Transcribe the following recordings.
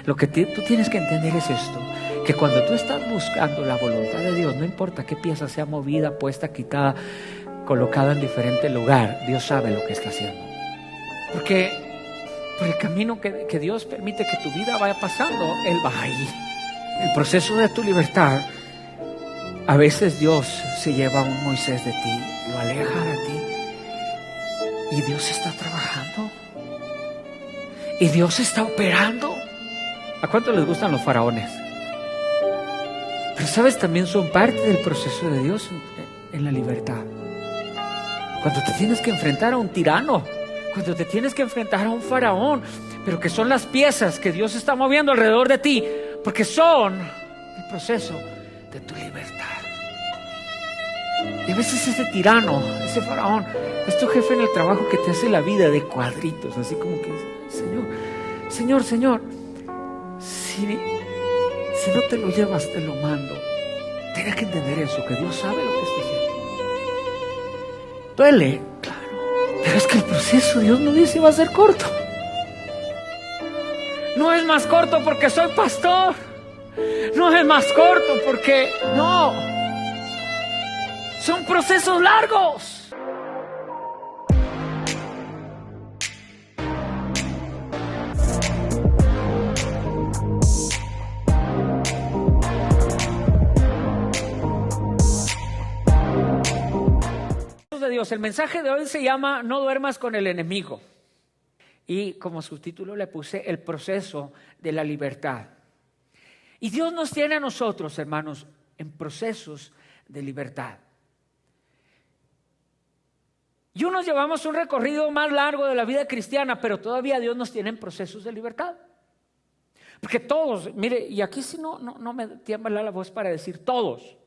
Lo que tú tienes que entender es esto, que cuando tú estás buscando la voluntad de Dios, no importa qué pieza sea movida, puesta, quitada, colocada en diferente lugar, Dios sabe lo que está haciendo. Porque por el camino que Dios permite que tu vida vaya pasando, Él va ahí. El proceso de tu libertad, a veces Dios se lleva a un Moisés de ti, lo aleja de ti, y Dios está trabajando, y Dios está operando. ¿A cuántos les gustan los faraones? Pero sabes, también son parte del proceso de Dios en la libertad. Cuando te tienes que enfrentar a un tirano, cuando te tienes que enfrentar a un faraón, pero que son las piezas que Dios está moviendo alrededor de ti, porque son el proceso de tu libertad. Y a veces ese tirano, ese faraón, es tu jefe en el trabajo que te hace la vida de cuadritos, así como que, Señor, si no te lo llevas, te lo mando. Tienes que entender eso, que Dios sabe lo que está haciendo. Duele, claro, pero es que el proceso, Dios no dice va a ser corto. No es más corto porque soy pastor. No es más corto porque no. Son procesos largos. De Dios, el mensaje de hoy se llama No duermas con el enemigo. Y como subtítulo le puse el proceso de la libertad. Y Dios nos tiene a nosotros, hermanos, en procesos de libertad. Y unos llevamos un recorrido más largo de la vida cristiana, pero todavía Dios nos tiene en procesos de libertad. Porque todos, mire, y aquí sí no me tiembla la voz para decir todos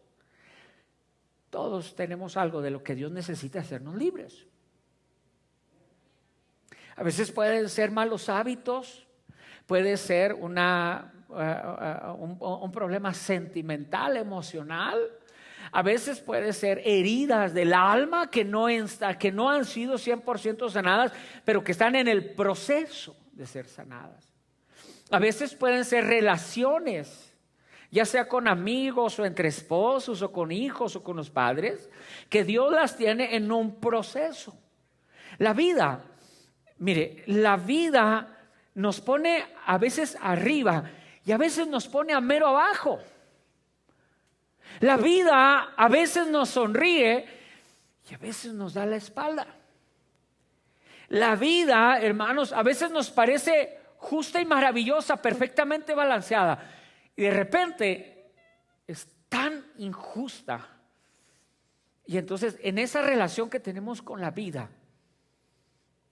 tenemos algo de lo que Dios necesita hacernos libres. A veces pueden ser malos hábitos, puede ser un problema sentimental, emocional. A veces puede ser heridas del alma que no han sido 100% sanadas, pero que están en el proceso de ser sanadas. A veces pueden ser relaciones, ya sea con amigos o entre esposos o con hijos o con los padres, que Dios las tiene en un proceso. La vida, mire, la vida nos pone a veces arriba y a veces nos pone a mero abajo. La vida a veces nos sonríe y a veces nos da la espalda. La vida, hermanos, a veces nos parece justa y maravillosa, perfectamente balanceada. Y de repente es tan injusta. Y entonces en esa relación que tenemos con la vida,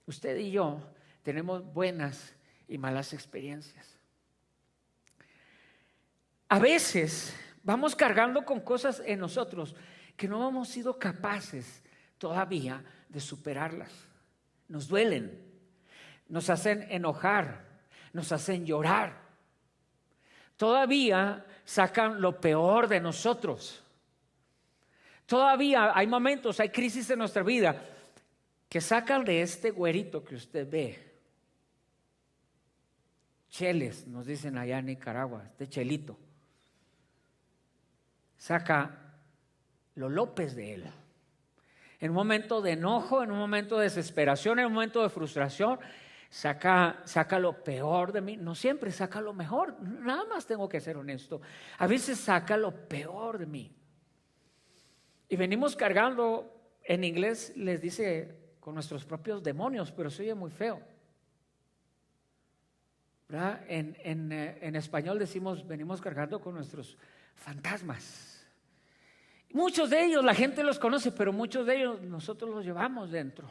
usted y yo tenemos buenas y malas experiencias. A veces vamos cargando con cosas en nosotros que no hemos sido capaces todavía de superarlas. Nos duelen, nos hacen enojar, nos hacen llorar. Todavía sacan lo peor de nosotros. Todavía hay momentos, hay crisis en nuestra vida que sacan de este güerito que usted ve. Cheles, nos dicen allá en Nicaragua, este chelito. Saca lo López de él. En un momento de enojo, en un momento de desesperación, en un momento de frustración, saca lo peor de mí. No siempre saca lo mejor, nada más tengo que ser honesto. A veces saca lo peor de mí. Y venimos cargando, en inglés les dice con nuestros propios demonios, pero se oye muy feo, ¿verdad? En español decimos venimos cargando con nuestros fantasmas. Muchos de ellos la gente los conoce, pero muchos de ellos nosotros los llevamos dentro.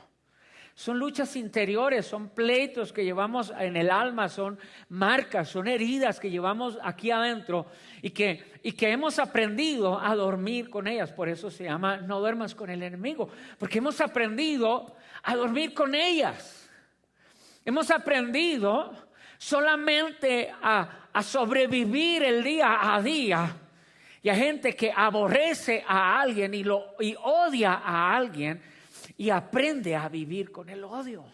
Son luchas interiores, son pleitos que llevamos en el alma, son marcas, son heridas que llevamos aquí adentro y que hemos aprendido a dormir con ellas. Por eso se llama No duermas con el enemigo, porque hemos aprendido a dormir con ellas. Hemos aprendido solamente a sobrevivir el día a día. Y hay gente que aborrece a alguien y odia a alguien y aprende a vivir con el odio.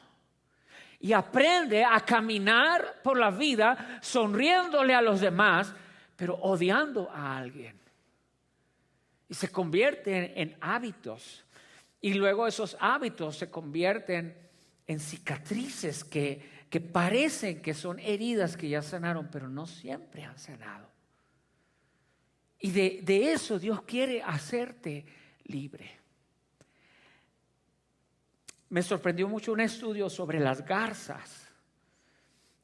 y aprende a caminar por la vida sonriéndole a los demás, pero odiando a alguien. Y se convierten en hábitos. Y luego esos hábitos se convierten en cicatrices que parecen que son heridas que ya sanaron, pero no siempre han sanado. Y de eso Dios quiere hacerte libre. Me sorprendió mucho un estudio sobre las garzas.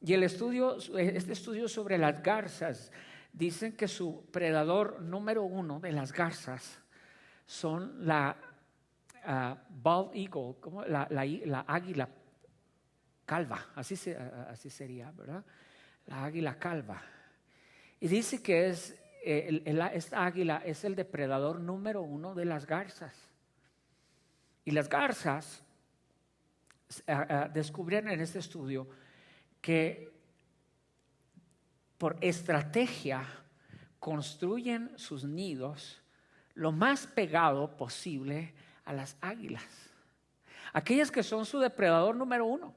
Y este estudio sobre las garzas, dicen que su predador número 1 de las garzas son la bald eagle, como la águila calva, así sería, ¿verdad? La águila calva. Y dice que esta águila es el depredador número 1 de las garzas. Y las garzas descubrieron en este estudio que por estrategia construyen sus nidos lo más pegado posible a las águilas, aquellas que son su depredador número 1.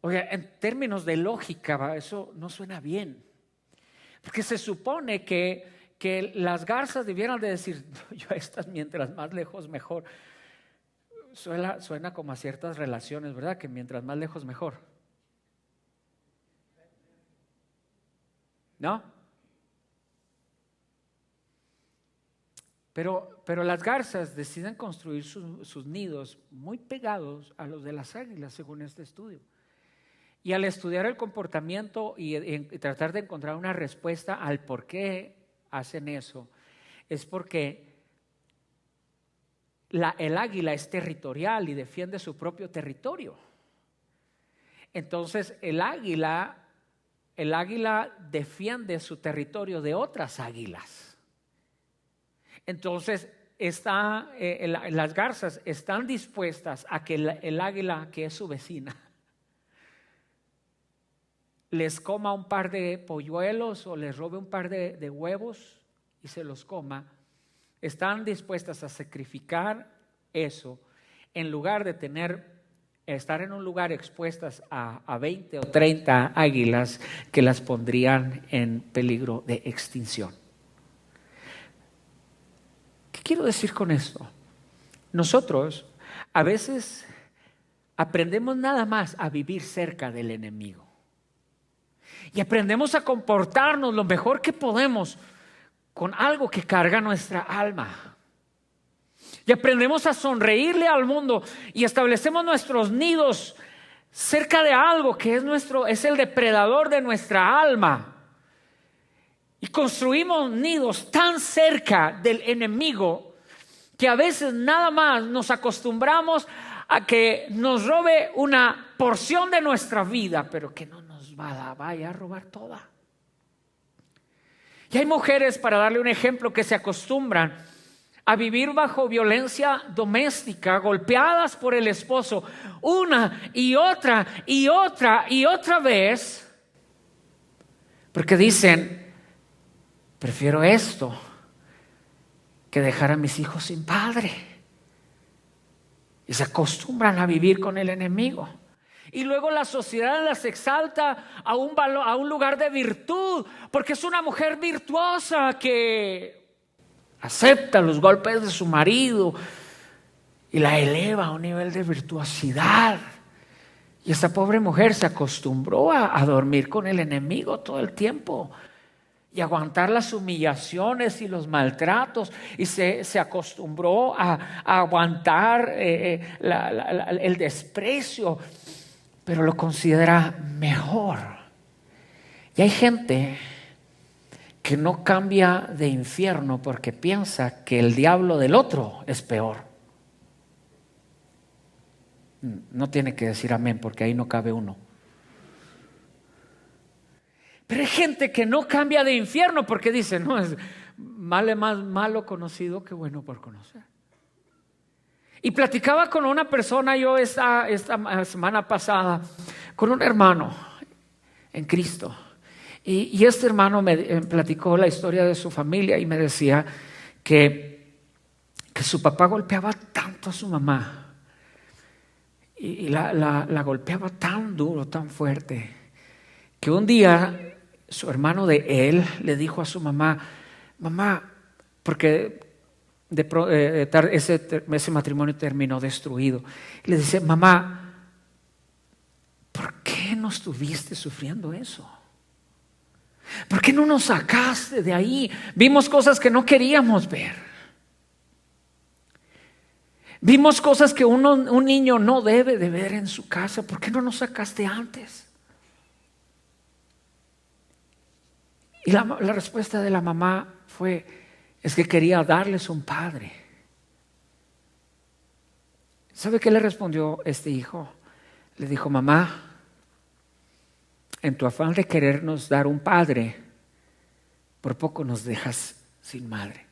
Oiga, en términos de lógica, eso no suena bien, porque se supone que las garzas debieran de decir, yo a estas mientras más lejos mejor. Suena como a ciertas relaciones, ¿verdad? Que mientras más lejos mejor. ¿No? Pero las garzas deciden construir sus nidos muy pegados a los de las águilas, según este estudio. Y al estudiar el comportamiento y tratar de encontrar una respuesta al por qué hacen eso, es porque el águila es territorial y defiende su propio territorio. Entonces el águila defiende su territorio de otras águilas. Entonces las garzas están dispuestas a que el águila, que es su vecina, les coma un par de polluelos o les robe un par de huevos y se los coma. Están dispuestas a sacrificar eso en lugar de estar en un lugar expuestas a 20 o 30 águilas que las pondrían en peligro de extinción. ¿Qué quiero decir con esto? Nosotros a veces aprendemos nada más a vivir cerca del enemigo y aprendemos a comportarnos lo mejor que podemos con algo que carga nuestra alma. Y aprendemos a sonreírle al mundo y establecemos nuestros nidos cerca de algo que es el depredador de nuestra alma. Y construimos nidos tan cerca del enemigo que a veces nada más nos acostumbramos a que nos robe una porción de nuestra vida, pero que no nos vaya a robar toda. Y hay mujeres, para darle un ejemplo, que se acostumbran a vivir bajo violencia doméstica, golpeadas por el esposo una y otra y otra y otra vez, porque dicen, prefiero esto que dejar a mis hijos sin padre. Y se acostumbran a vivir con el enemigo. Y luego la sociedad las exalta a un lugar de virtud, porque es una mujer virtuosa que acepta los golpes de su marido y la eleva a un nivel de virtuosidad. Y esa pobre mujer se acostumbró a dormir con el enemigo todo el tiempo y aguantar las humillaciones y los maltratos, y se acostumbró a aguantar el desprecio, pero lo considera mejor. Y hay gente que no cambia de infierno porque piensa que el diablo del otro es peor. No tiene que decir amén porque ahí no cabe uno. Pero hay gente que no cambia de infierno porque dice, no, es más malo conocido que bueno por conocer. Y platicaba con una persona yo esta semana pasada, con un hermano en Cristo. Y este hermano me platicó la historia de su familia y me decía que su papá golpeaba tanto a su mamá y la golpeaba tan duro, tan fuerte, que un día su hermano de él le dijo a su mamá, mamá, porque ese matrimonio terminó destruido, le dice, mamá, ¿por qué no estuviste sufriendo eso? ¿Por qué no nos sacaste de ahí? Vimos cosas que no queríamos ver. Vimos cosas que un niño no debe de ver en su casa. ¿Por qué no nos sacaste antes? Y la respuesta de la mamá fue, es que quería darles un padre. ¿Sabe qué le respondió este hijo? Le dijo, mamá, en tu afán de querernos dar un padre, por poco nos dejas sin madre.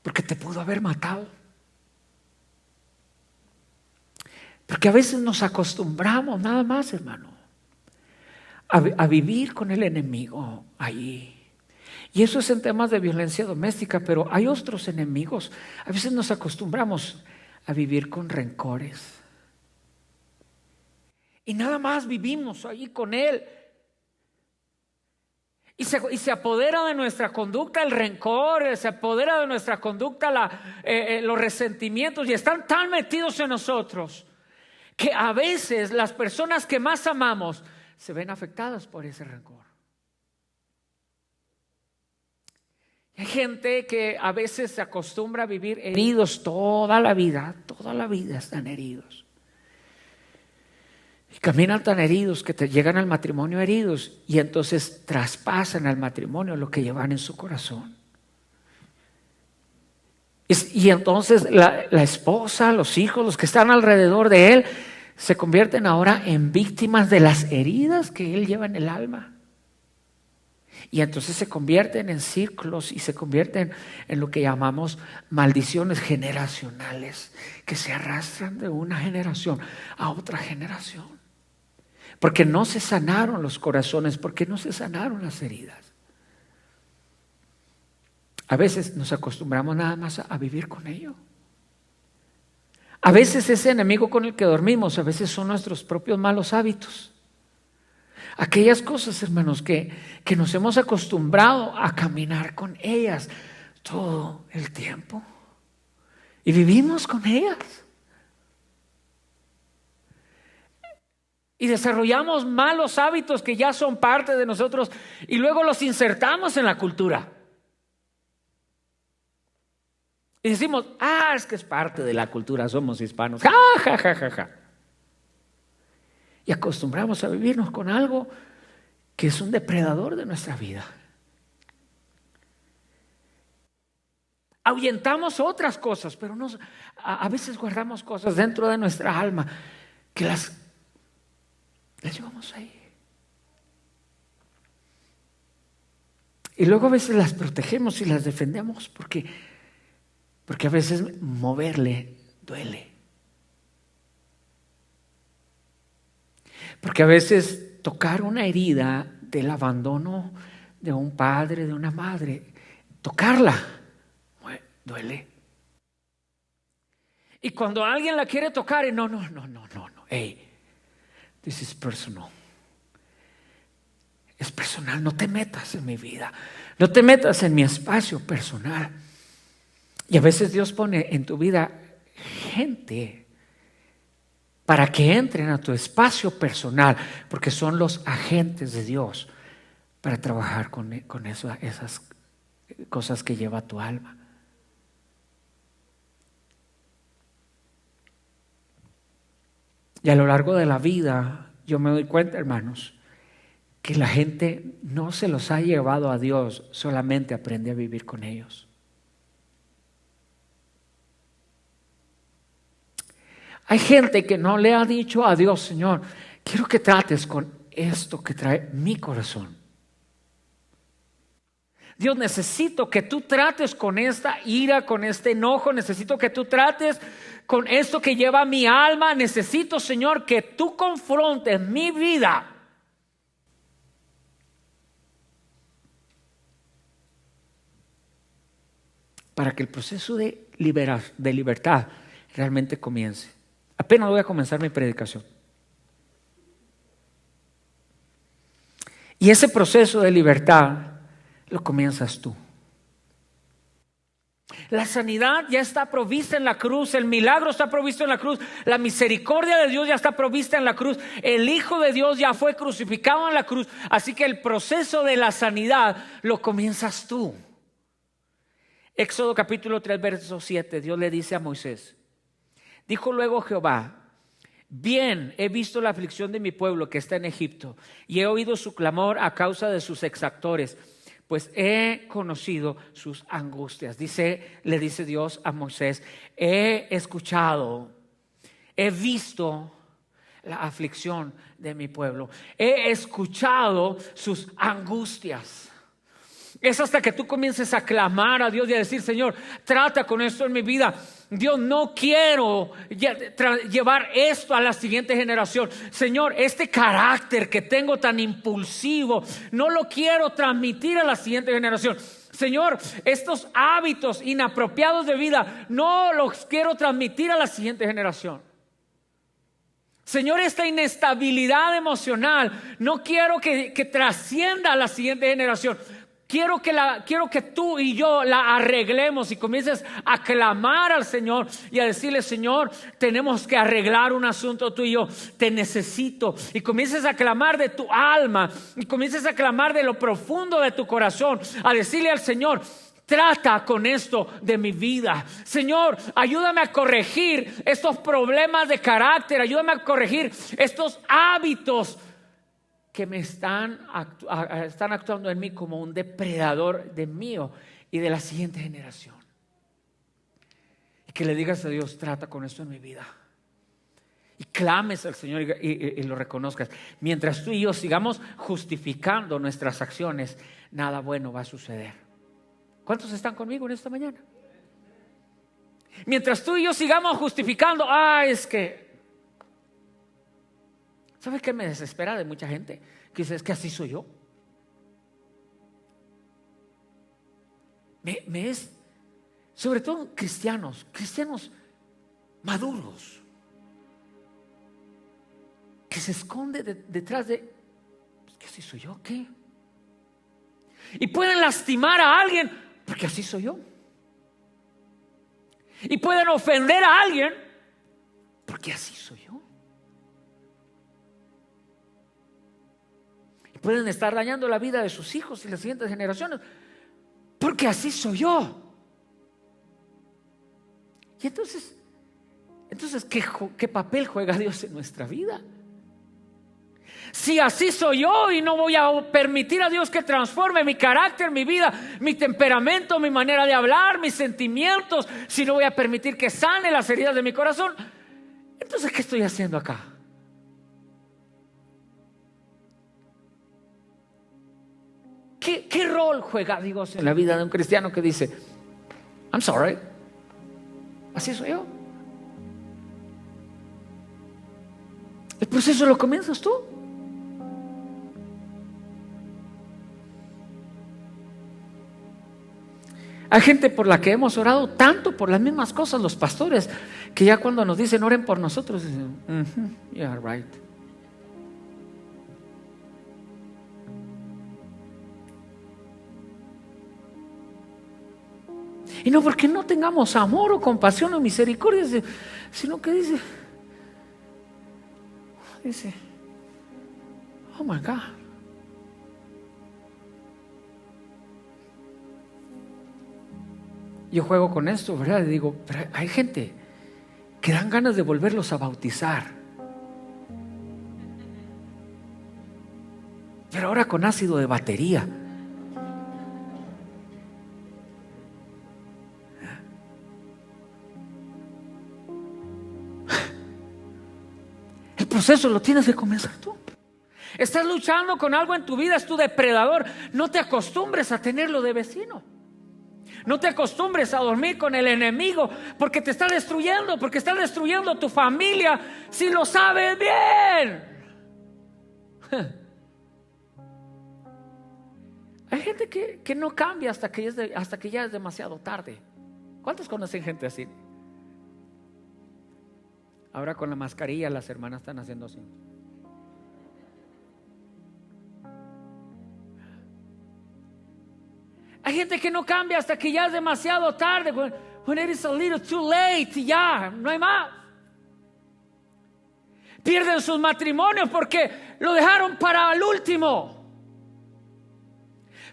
Porque te pudo haber matado. Porque a veces nos acostumbramos nada más, hermano, a vivir con el enemigo ahí. Y eso es en temas de violencia doméstica, pero hay otros enemigos. A veces nos acostumbramos a vivir con rencores. Y nada más vivimos ahí con él. Y se apodera de nuestra conducta el rencor, se apodera de nuestra conducta los resentimientos, y están tan metidos en nosotros que a veces las personas que más amamos se ven afectadas por ese rencor. Hay gente que a veces se acostumbra a vivir heridos toda la vida están heridos. Y caminan tan heridos que te llegan al matrimonio heridos, y entonces traspasan al matrimonio lo que llevan en su corazón. Y entonces la esposa, los hijos, los que están alrededor de él, se convierten ahora en víctimas de las heridas que él lleva en el alma. Y entonces se convierten en círculos y se convierten en lo que llamamos maldiciones generacionales, que se arrastran de una generación a otra generación. Porque no se sanaron los corazones, porque no se sanaron las heridas. A veces nos acostumbramos nada más a vivir con ello. A veces ese enemigo con el que dormimos, a veces son nuestros propios malos hábitos. Aquellas cosas, hermanos, que nos hemos acostumbrado a caminar con ellas todo el tiempo. Y vivimos con ellas. Y desarrollamos malos hábitos que ya son parte de nosotros y luego los insertamos en la cultura. Y decimos, es que es parte de la cultura, somos hispanos. Ja, ja, ja, ja, ja. Y acostumbramos a vivirnos con algo que es un depredador de nuestra vida. Ahuyentamos otras cosas, pero a veces guardamos cosas dentro de nuestra alma que las llevamos ahí. Y luego a veces las protegemos y las defendemos porque a veces moverle duele. Porque a veces tocar una herida del abandono de un padre, de una madre, tocarla duele. Y cuando alguien la quiere tocar, no, hey, this is personal. Es personal, no te metas en mi vida, no te metas en mi espacio personal. Y a veces Dios pone en tu vida gente para que entren a tu espacio personal, porque son los agentes de Dios para trabajar con esas cosas que lleva tu alma. Y a lo largo de la vida yo me doy cuenta, hermanos, que la gente no se los ha llevado a Dios, solamente aprende a vivir con ellos. Hay gente que no le ha dicho a Dios, Señor, quiero que trates con esto que trae mi corazón. Dios, necesito que tú trates con esta ira, con este enojo, necesito que tú trates con esto que lleva mi alma, necesito, Señor, que tú confrontes mi vida. Para que el proceso de libertad realmente comience. Apenas voy a comenzar mi predicación. Y ese proceso de libertad lo comienzas tú. La sanidad ya está provista en la cruz, el milagro está provisto en la cruz, la misericordia de Dios ya está provista en la cruz, el Hijo de Dios ya fue crucificado en la cruz, así que el proceso de la sanidad lo comienzas tú. Éxodo capítulo 3 verso 7, Dios le dice a Moisés: dijo luego Jehová: bien, he visto la aflicción de mi pueblo que está en Egipto, y he oído su clamor a causa de sus exactores, pues he conocido sus angustias. Le dice Dios a Moisés: he escuchado, he visto la aflicción de mi pueblo, he escuchado sus angustias. Es hasta que tú comiences a clamar a Dios y a decir: Señor, trata con esto en mi vida. Dios, no quiero llevar esto a la siguiente generación. Señor, este carácter que tengo tan impulsivo, no lo quiero transmitir a la siguiente generación. Señor, estos hábitos inapropiados de vida, no los quiero transmitir a la siguiente generación. Señor, esta inestabilidad emocional, no quiero que trascienda a la siguiente generación. Quiero que tú y yo la arreglemos, y comiences a clamar al Señor y a decirle: Señor, tenemos que arreglar un asunto, tú y yo, te necesito. Y comiences a clamar de tu alma, y comiences a clamar de lo profundo de tu corazón, a decirle al Señor: trata con esto de mi vida. Señor, ayúdame a corregir estos problemas de carácter, ayúdame a corregir estos hábitos que me están actuando en mí como un depredador de mío y de la siguiente generación. Y que le digas a Dios: trata con esto en mi vida. Y clames al Señor y lo reconozcas. Mientras tú y yo sigamos justificando nuestras acciones, nada bueno va a suceder. ¿Cuántos están conmigo en esta mañana? Mientras tú y yo sigamos justificando: es que... ¿Sabes qué me desespera de mucha gente? Que dice: es que así soy yo. Sobre todo cristianos maduros, que se esconde detrás de: es que así soy yo, ¿qué? Y pueden lastimar a alguien porque así soy yo. Y pueden ofender a alguien porque así soy yo. Pueden estar dañando la vida de sus hijos y las siguientes generaciones porque así soy yo. Y entonces ¿qué papel juega Dios en nuestra vida? Si así soy yo y no voy a permitir a Dios que transforme mi carácter, mi vida, mi temperamento, mi manera de hablar, mis sentimientos, si no voy a permitir que sane las heridas de mi corazón, entonces ¿qué estoy haciendo acá? ¿Qué rol juega Dios en la vida de un cristiano que dice: I'm sorry, así soy yo? El proceso lo comienzas tú. Hay gente por la que hemos orado tanto por las mismas cosas, los pastores, que ya cuando nos dicen oren por nosotros, dicen: yeah, right. Y no porque no tengamos amor o compasión o misericordia, sino que dice: oh my God. Yo juego con esto, ¿verdad? Y digo: pero hay gente que dan ganas de volverlos a bautizar, pero ahora con ácido de batería. El proceso lo tienes que comenzar tú. Estás luchando con algo en tu vida, es tu depredador. No te acostumbres a tenerlo de vecino. No te acostumbres a dormir con el enemigo, porque te está destruyendo, porque está destruyendo tu familia, si lo sabes bien. Hay gente que no cambia hasta que ya es demasiado tarde. ¿Cuántos conocen gente así? Ahora con la mascarilla las hermanas están haciendo así. Hay gente que no cambia hasta que ya es demasiado tarde. When it is a little too late, ya, no hay más. Pierden sus matrimonios porque lo dejaron para el último.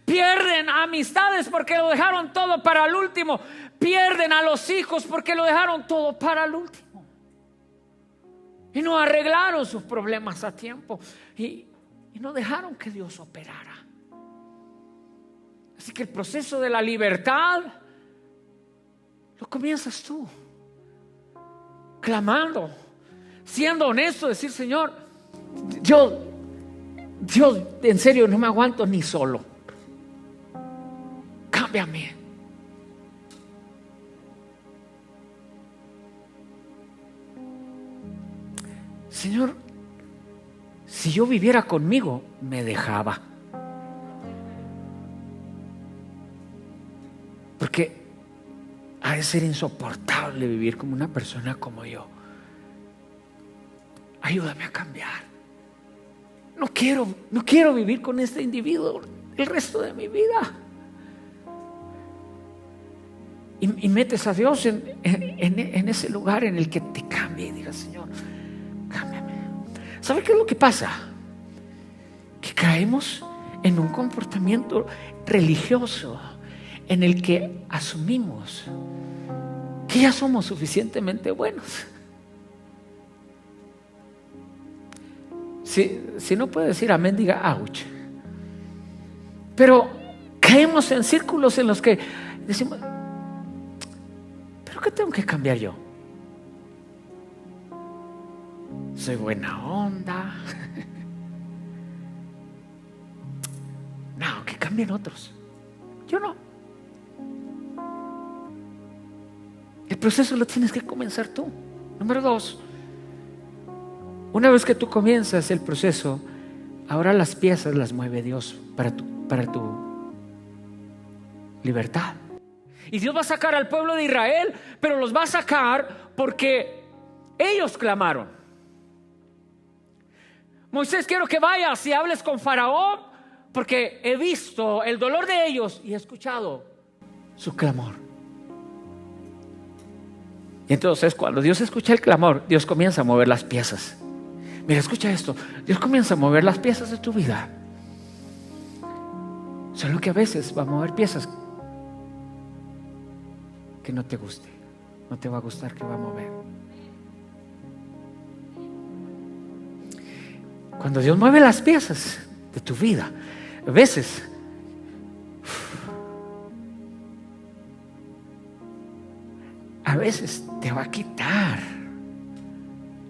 Pierden amistades porque lo dejaron todo para el último. Pierden a los hijos porque lo dejaron todo para el último. Y no arreglaron sus problemas a tiempo. Y no dejaron que Dios operara. Así que el proceso de la libertad lo comienzas tú, clamando, siendo honesto, decir: Señor, yo en serio no me aguanto ni solo. Cámbiame. Señor, si yo viviera conmigo, me dejaba. Porque ha de ser insoportable vivir como una persona como yo. Ayúdame a cambiar. No quiero vivir con este individuo el resto de mi vida. Y metes a Dios en ese lugar en el que te cambie y digas: Señor, cámbiame. ¿Sabe qué es lo que pasa? Que caemos en un comportamiento religioso en el que asumimos que ya somos suficientemente buenos. Si no puede decir amén, diga ouch. Pero caemos en círculos en los que decimos: ¿pero qué tengo que cambiar yo? Soy buena onda. No, que cambien otros. Yo no. El proceso lo tienes que comenzar tú. Número 2, una vez que tú comienzas el proceso, ahora las piezas las mueve Dios para tu libertad. Y Dios va a sacar al pueblo de Israel, pero los va a sacar porque ellos clamaron. Moisés, quiero que vayas y hables con Faraón, porque he visto el dolor de ellos y he escuchado su clamor. Y entonces cuando Dios escucha el clamor, Dios comienza a mover las piezas. Mira, escucha esto. Dios comienza a mover las piezas de tu vida. Solo que a veces va a mover piezas que no te guste. No te va a gustar que va a mover. Cuando Dios mueve las piezas de tu vida, a veces te va a quitar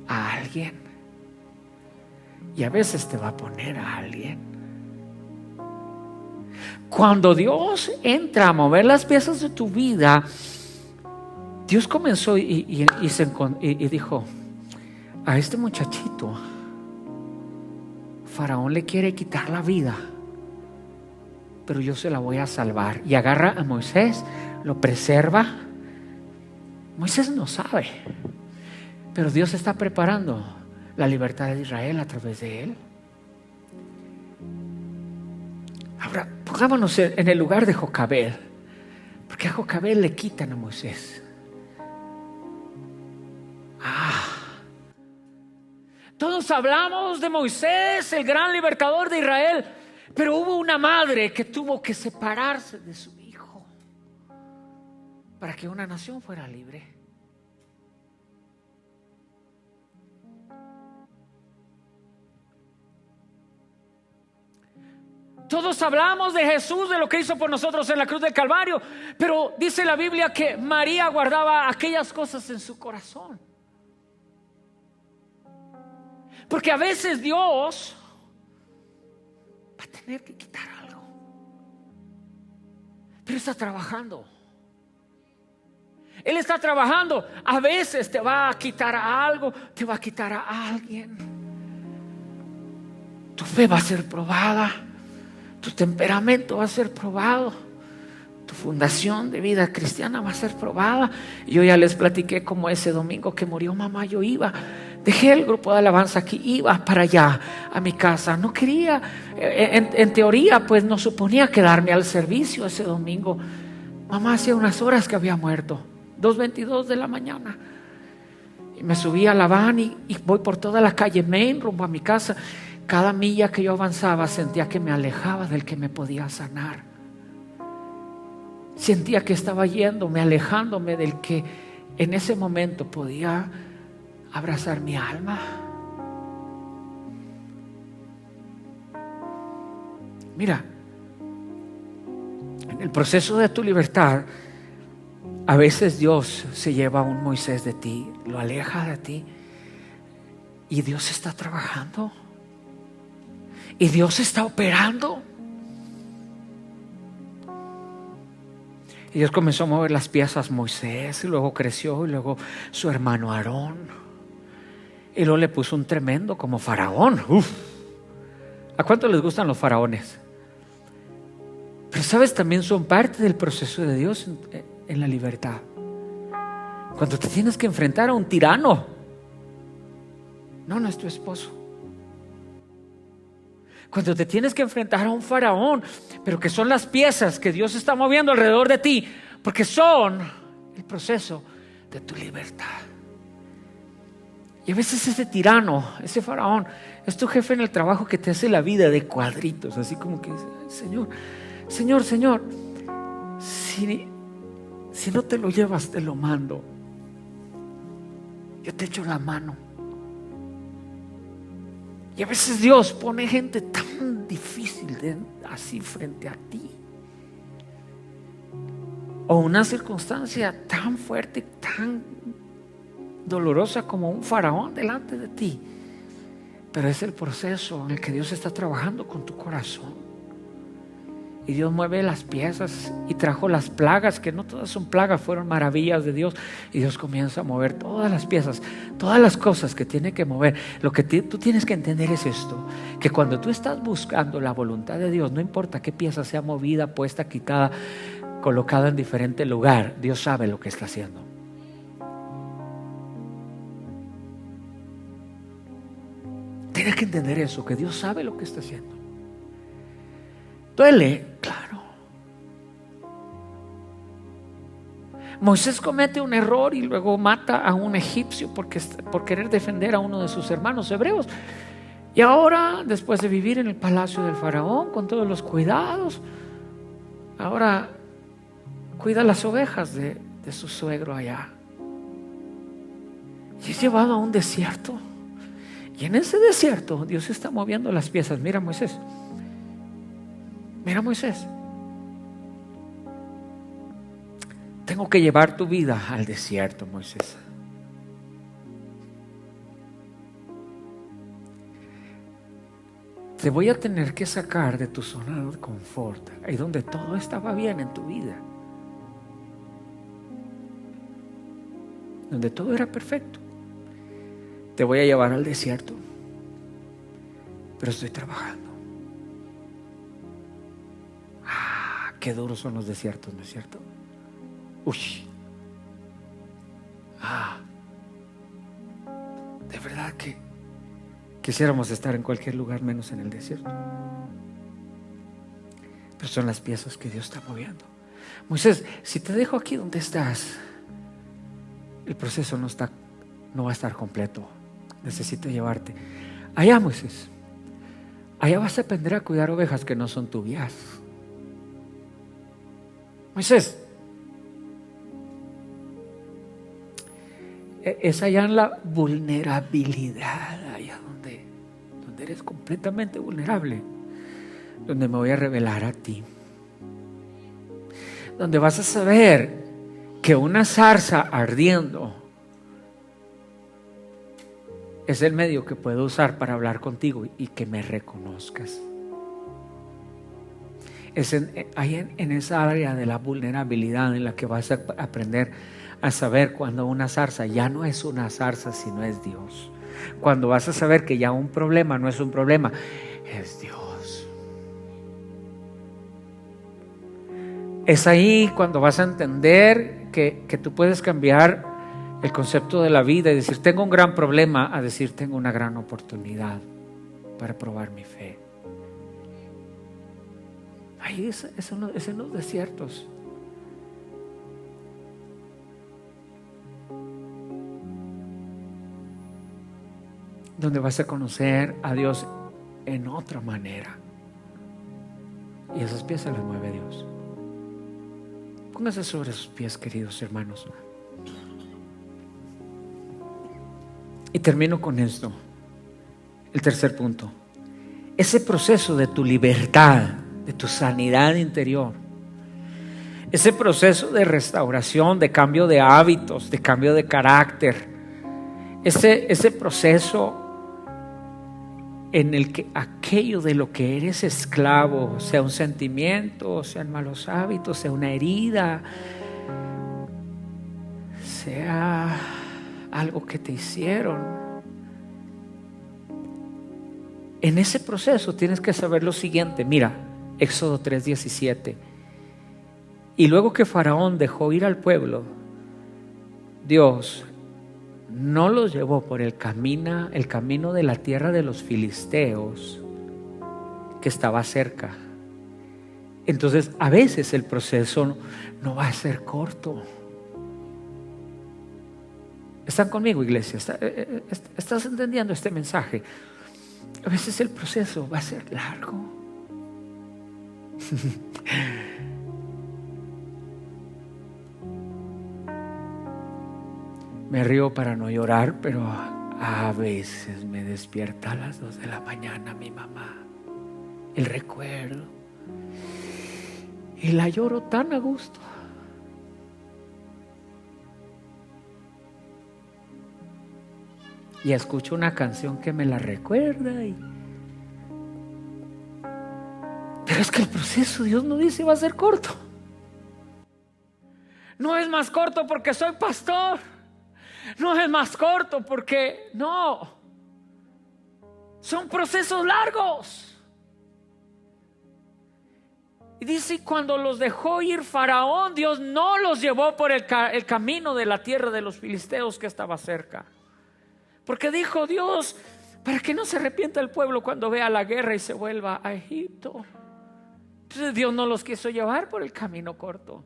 a alguien y a veces te va a poner a alguien. Cuando Dios entra a mover las piezas de tu vida, Dios comenzó y dijo: a este muchachito Faraón le quiere quitar la vida, pero yo se la voy a salvar. Y agarra a Moisés, lo preserva. Moisés no sabe, pero Dios está preparando la libertad de Israel a través de él. Ahora, pongámonos en el lugar de Jocabed, porque a Jocabed le quitan a Moisés. Todos hablamos de Moisés, el gran libertador de Israel, pero hubo una madre que tuvo que separarse de su hijo para que una nación fuera libre. Todos hablamos de Jesús, de lo que hizo por nosotros en la cruz del Calvario, pero dice la Biblia que María guardaba aquellas cosas en su corazón. Porque a veces Dios va a tener que quitar algo, pero está trabajando. Él está trabajando. A veces te va a quitar algo, te va a quitar a alguien. Tu fe va a ser probada, tu temperamento va a ser probado, tu fundación de vida cristiana va a ser probada. Yo ya les platiqué cómo ese domingo que murió mamá, yo iba, dejé el grupo de alabanza aquí, iba para allá a mi casa. No quería, en teoría pues no suponía quedarme al servicio ese domingo. Mamá hacía unas horas que había muerto, 2:22 de la mañana. Y me subí a la van y voy por toda la calle Main rumbo a mi casa. Cada milla que yo avanzaba sentía que me alejaba del que me podía sanar. Sentía que estaba yéndome, alejándome del que en ese momento podía abrazar mi alma. Mira, en el proceso de tu libertad, a veces Dios se lleva a un Moisés de ti, lo aleja de ti, y Dios está trabajando, y Dios está operando. Y Dios comenzó a mover las piezas Moisés, y luego creció, y luego su hermano Aarón, y luego le puso un tremendo como faraón. Uf. ¿A cuánto les gustan los faraones? Pero sabes, también son parte del proceso de Dios en la libertad. Cuando te tienes que enfrentar a un tirano, no es tu esposo. Cuando te tienes que enfrentar a un faraón, pero que son las piezas que Dios está moviendo alrededor de ti, porque son el proceso de tu libertad. Y a veces ese tirano, ese faraón, es tu jefe en el trabajo que te hace la vida de cuadritos, así como que, Señor, si no te lo llevas, te lo mando. Yo te echo la mano. Y a veces Dios pone gente tan difícil así frente a ti, o una circunstancia tan fuerte, tan dolorosa como un faraón delante de ti. Pero es el proceso en el que Dios está trabajando con tu corazón. Y Dios mueve las piezas y trajo las plagas, que no todas son plagas, fueron maravillas de Dios. Y Dios comienza a mover todas las piezas, todas las cosas que tiene que mover. Lo que tú tienes que entender es esto, que cuando tú estás buscando la voluntad de Dios, no importa qué pieza sea movida, puesta, quitada, colocada en diferente lugar, Dios sabe lo que está haciendo. Tienes que entender eso, que Dios sabe lo que está haciendo. Duele, claro. Moisés comete un error y luego mata a un egipcio por querer defender a uno de sus hermanos hebreos. Y ahora, después de vivir en el palacio del faraón con todos los cuidados, ahora cuida las ovejas de su suegro allá. Y es llevado a un desierto. Y en ese desierto Dios está moviendo las piezas. Mira, Moisés, tengo que llevar tu vida al desierto, Moisés. Te voy a tener que sacar de tu zona de confort, ahí donde todo estaba bien en tu vida, donde todo era perfecto. Te voy a llevar al desierto, pero estoy trabajando. Qué duros son los desiertos, ¿no es cierto? De verdad que quisiéramos estar en cualquier lugar menos en el desierto. Pero son las piezas que Dios está moviendo. Moisés, si te dejo aquí donde estás, el proceso no va a estar completo. Necesito llevarte allá, Moisés. Allá vas a aprender a cuidar ovejas que no son tuyas. Moisés, es allá en la vulnerabilidad, allá donde eres completamente vulnerable, donde me voy a revelar a ti, donde vas a saber que una zarza ardiendo es el medio que puedo usar para hablar contigo y que me reconozcas. Es en esa área de la vulnerabilidad en la que vas a aprender a saber cuando una zarza ya no es una zarza, sino es Dios. Cuando vas a saber que ya un problema no es un problema, es Dios. Es ahí cuando vas a entender que tú puedes cambiar el concepto de la vida y decir tengo un gran problema a decir tengo una gran oportunidad para probar mi fe. Ahí es en los desiertos. Donde vas a conocer a Dios en otra manera. Y esos pies se los mueve Dios. Póngase sobre sus pies, queridos hermanos. Y termino con esto. El tercer punto. Ese proceso de tu libertad, de tu sanidad interior, ese proceso de restauración, de cambio de hábitos, de cambio de carácter, ese proceso en el que aquello de lo que eres esclavo, sea un sentimiento, sean malos hábitos, sea una herida, sea algo que te hicieron, en ese proceso tienes que saber lo siguiente. Mira, Éxodo 3:17. Y luego que Faraón dejó ir al pueblo, Dios no los llevó por el camino de la tierra de los filisteos que estaba cerca. Entonces a veces el proceso no va a ser corto. ¿Están conmigo, iglesia? ¿Estás entendiendo este mensaje? A veces el proceso va a ser largo. Me río para no llorar, pero a veces me despierta a las 2 de la mañana mi mamá, el recuerdo, y la lloro tan a gusto. Y escucho una canción que me la recuerda. Pero es que el proceso, Dios no dice va a ser corto. No es más corto porque soy pastor. No es más corto porque no. Son procesos largos. Y dice, cuando los dejó ir Faraón, Dios no los llevó por el camino de la tierra de los filisteos que estaba cerca. Porque dijo Dios, para que no se arrepienta el pueblo cuando vea la guerra y se vuelva a Egipto. Entonces Dios no los quiso llevar por el camino corto.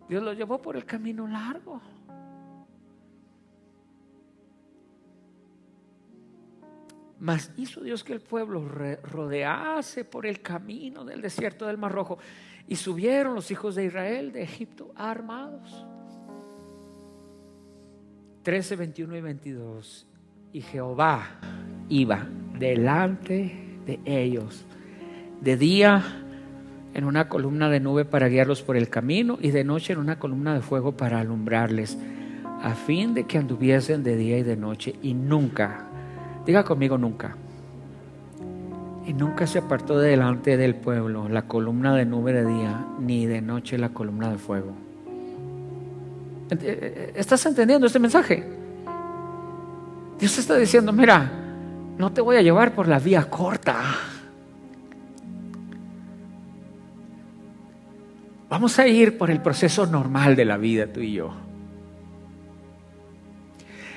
Dios los llevó por el camino largo. Mas hizo Dios que el pueblo rodease por el camino del desierto del Mar Rojo. Y subieron los hijos de Israel de Egipto armados. 13, 21 y 22. Y Jehová iba delante de ellos de día en una columna de nube para guiarlos por el camino, y de noche en una columna de fuego para alumbrarles, a fin de que anduviesen de día y de noche. Y nunca, diga conmigo nunca, y nunca se apartó de delante del pueblo la columna de nube de día, ni de noche la columna de fuego. ¿Estás entendiendo este mensaje? Dios está diciendo, mira, no te voy a llevar por la vía corta. Vamos a ir por el proceso normal de la vida, tú y yo.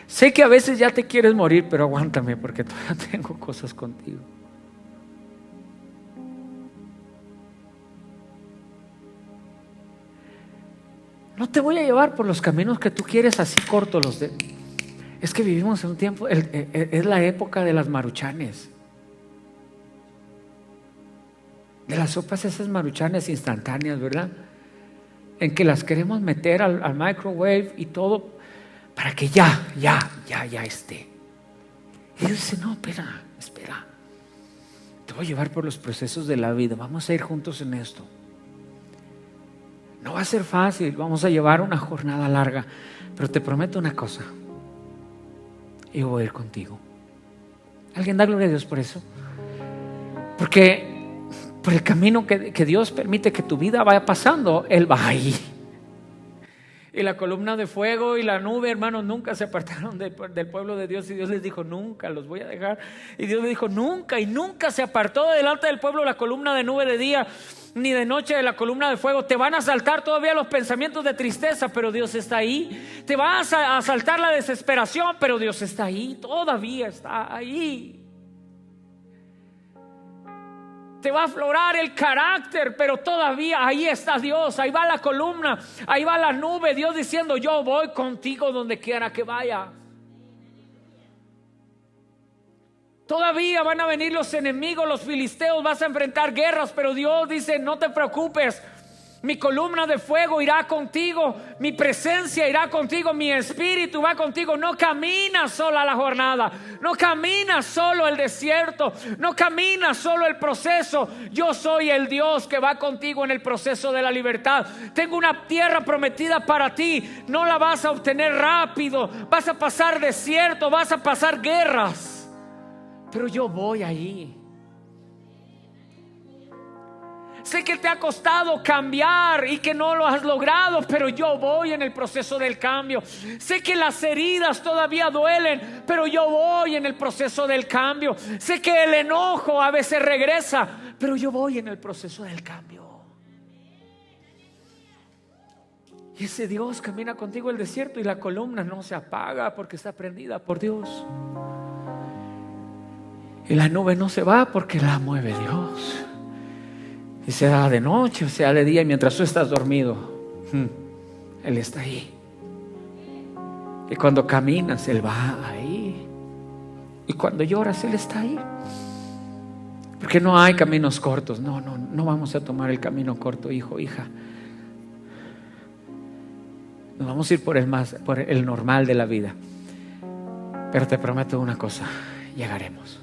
Sé que a veces ya te quieres morir, pero aguántame porque todavía tengo cosas contigo. No te voy a llevar por los caminos que tú quieres así cortos. Es que vivimos en un tiempo, es la época de las maruchanes. De las sopas esas maruchanes instantáneas, ¿verdad? En que las queremos meter al microwave y todo para que ya esté. Y Dios dice, no, espera. Te voy a llevar por los procesos de la vida. Vamos a ir juntos en esto. No va a ser fácil, vamos a llevar una jornada larga, pero te prometo una cosa, yo voy a ir contigo. ¿Alguien da gloria a Dios por eso? Porque por el camino que Dios permite que tu vida vaya pasando, Él va ahí. Y la columna de fuego y la nube, hermanos, nunca se apartaron del pueblo de Dios. Y Dios les dijo, nunca los voy a dejar. Y Dios le dijo, nunca. Y nunca se apartó delante del pueblo la columna de nube de día, ni de noche de la columna de fuego. Te van a asaltar todavía los pensamientos de tristeza, pero Dios está ahí. Te va a asaltar la desesperación, pero Dios está ahí. Todavía está ahí. Te va a aflorar el carácter, pero todavía ahí está Dios. Ahí va la columna, ahí va la nube. Dios diciendo, yo voy contigo donde quiera que vaya. Todavía van a venir los enemigos, los filisteos, vas a enfrentar guerras, pero Dios dice, no te preocupes. Mi columna de fuego irá contigo, mi presencia irá contigo, mi espíritu va contigo. No caminas sola la jornada, no caminas solo el desierto, no caminas solo el proceso. Yo soy el Dios que va contigo en el proceso de la libertad. Tengo una tierra prometida para ti, no la vas a obtener rápido, vas a pasar desierto, vas a pasar guerras, pero yo voy allí. Sé que te ha costado cambiar y que no lo has logrado, pero yo voy en el proceso del cambio. Sé que las heridas todavía duelen, pero yo voy en el proceso del cambio. Sé que el enojo a veces regresa, pero yo voy en el proceso del cambio. Y ese Dios camina contigo el desierto y la columna no se apaga porque está prendida por Dios. Y la nube no se va porque la mueve Dios. Y sea de noche o sea de día, y mientras tú estás dormido, Él está ahí. Y cuando caminas, Él va ahí. Y cuando lloras, Él está ahí. Porque no hay caminos cortos. No vamos a tomar el camino corto, hijo, hija. Nos vamos a ir por el normal de la vida. Pero te prometo una cosa, llegaremos.